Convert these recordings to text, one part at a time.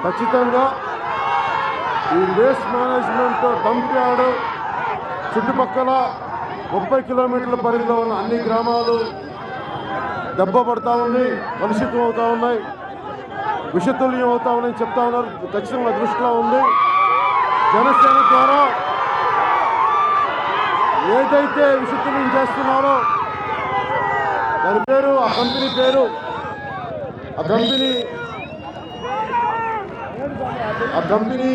ఖచ్చితంగా ఈ waste management dump yard చుట్టుపక్కల 30 కిలోమీటర్ల పరిధిలో ఉన్న అన్ని గ్రామాలు దెబ్బ పడతా ఉంది, కలుషితం అవుతూ ఉన్నాయి, విషతుల్యం అవుతా ఉన్నాయని చెప్తా ఉన్నారు. ఖచ్చితంగా దృష్టిలో ఉంది. జనసేన ద్వారా ఏదైతే విషతుల్యం చేస్తున్నారో దాని పేరు, ఆ కంపెనీ పేరు, ఆ కంపెనీ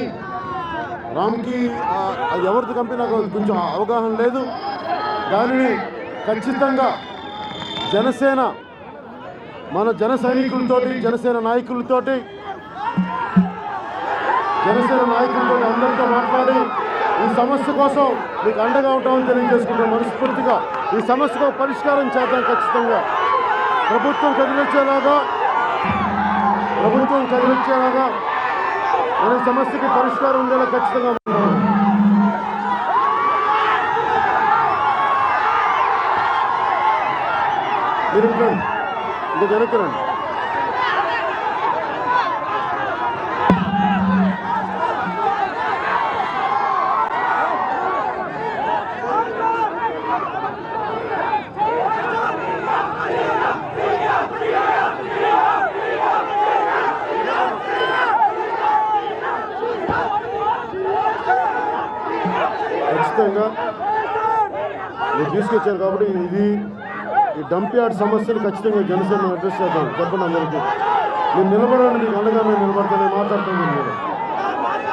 రామ్కి అది ఎవరిది కంపెనీ నాకు కొంచెం అవగాహన లేదు. దానిని ఖచ్చితంగా జనసేన మన జన సైనికులతోటి జనసేన నాయకులతోటి అందరితో మాట్లాడి ఈ సమస్య కోసం మీకు అండగా ఉంటామని తెలియజేసుకుంటాం. మనస్ఫూర్తిగా ఈ సమస్యకు పరిష్కారం చేద్దాం. ఖచ్చితంగా ప్రభుత్వం కదిలించేలాగా మన సమస్యకి పరిష్కారం ఉండేలా ఖచ్చితంగా మీరు ఇంకా వెనక్కిరండి. ఖచ్చితంగా మీరు తీసుకొచ్చారు కాబట్టి ఈ డంప్ యార్డ్ సమస్యను ఖచ్చితంగా జనసేన అడ్రస్ చేద్దాం. చెప్పండి అందరికీ. మీరు నిలబడండి, మీకు అండగా మేము నిలబడతానే మాట్లాడుతున్నాను.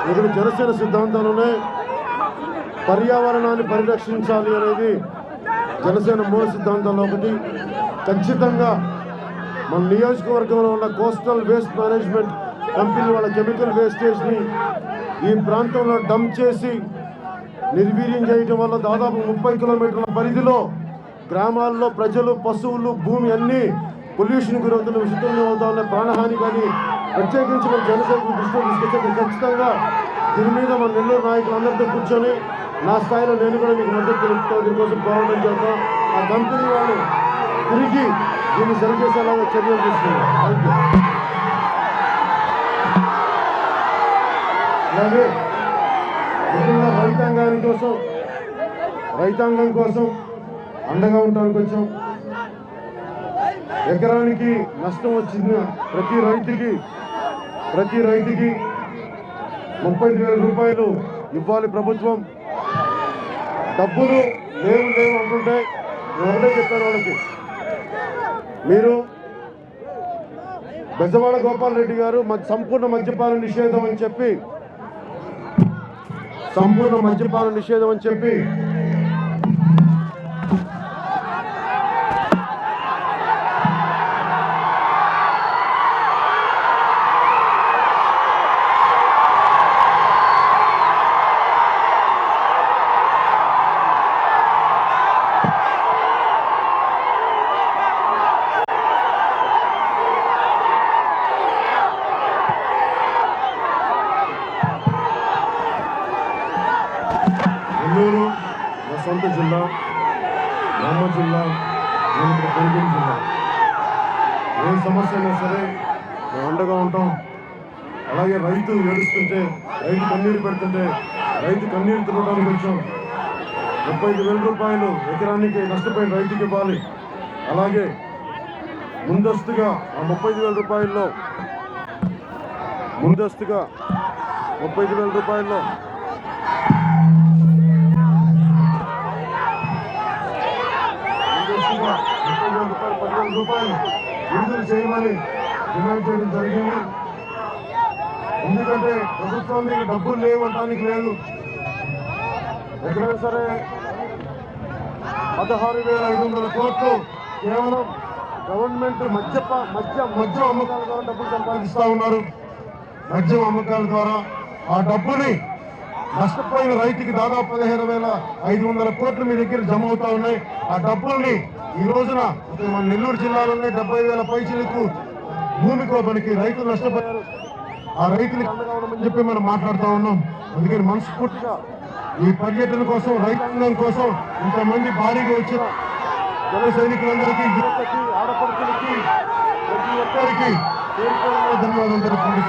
మీరు జనసేన సిద్ధాంతాలనే పర్యావరణాన్ని పరిరక్షించాలి అనేది జనసేన మూల సిద్ధాంతాల్లో ఒకటి. ఖచ్చితంగా మన నియోజకవర్గంలో ఉన్న కోస్టల్ వేస్ట్ మేనేజ్మెంట్ కంపెనీ వాళ్ళ కెమికల్ వేస్టేజ్ని ఈ ప్రాంతంలో డంప్ చేసి నిర్వీర్యం చేయడం వల్ల దాదాపు 30 కిలోమీటర్ల పరిధిలో గ్రామాల్లో ప్రజలు, పశువులు, భూమి అన్నీ పొల్యూషన్ గురవుతున్న, విషతుల్యం అవుతా ఉన్న, ప్రాణహాని. కానీ ప్రత్యేకించి మన జనసేనకు దృష్టిలో తీసుకొచ్చే ఖచ్చితంగా దీని మీద మన నెల్లూరు నాయకులందరితో కూర్చొని నా స్థాయిలో నేను కూడా మీకు మద్దతు తెలుపుతాను. దీనికోసం పోరాటం చేద్దాం. ఆ కంపెనీ వాళ్ళు తిరిగి దీన్ని సరిచేసేలాగా చర్యలు తీసుకున్నారు. అలాగే ముఖ్యంగా రైతాంగం కోసం అండగా ఉండడానికి వచ్చాం. ఎకరానికి నష్టం వచ్చిన ప్రతి రైతుకి 35,000 రూపాయలు ఇవ్వాలి ప్రభుత్వం. డబ్బులు లేవు అంటుంటే ఎవరే చెప్పారు వాళ్ళకి. మీరు బెజవాడ గోపాల్ రెడ్డి గారు సంపూర్ణ మద్యపాన నిషేధం అని చెప్పి నెల్లూరు మా సొంత జిల్లా, రామ జిల్లా, పెరుగూరు జిల్లా. ఏ సమస్య అయినా సరే మేము అండగా ఉంటాం. అలాగే రైతు ఏడుస్తుంటే, రైతు కన్నీరు పెడుతుంటే, రైతు కన్నీరు తినడానికి వచ్చాం. 35,000 రూపాయలు ఎకరానికి నష్టపోయిన రైతుకి ఇవ్వాలి. అలాగే ముందస్తుగా ఆ 35,000 రూపాయల్లో 35,000 రూపాయల్లో రూపాయలు విడుదల చేయమని డిమాండ్ చేయడం జరిగింది. ఎందుకంటే ప్రభుత్వానికి డబ్బులు లేవటానికి లేదు. ఎక్కడైనా సరే 16,500 కోట్లు కేవలం గవర్నమెంట్ మద్యం అమ్మకాల ద్వారా డబ్బులు సంపాదిస్తూ ఉన్నారు. మద్యం అమ్మకాల ద్వారా ఆ డబ్బుని నష్టపోయిన రైతుకి దాదాపు 15,500 కోట్లు మీ దగ్గర జమ అవుతా ఉన్నాయి. ఆ డబ్బుల్ని ఈ రోజున మన నెల్లూరు జిల్లాలోనే 70,000 పైసలకు భూమి కోపనికి రైతులు నష్టపోయారు. ఆ రైతులకు అండగా ఉండమని చెప్పి మనం మాట్లాడుతూ ఉన్నాం. అందుకని మనస్ఫూర్తిగా ఈ పర్యటన కోసం, రైతాంగం కోసం ఇంతమంది భారీగా వచ్చిన జన సైనికులందరికీ, యువతకి, ఆడపడుతులకి, ప్రతి ఒక్కరికి ధన్యవాదాలు తెలుపుకుంటూ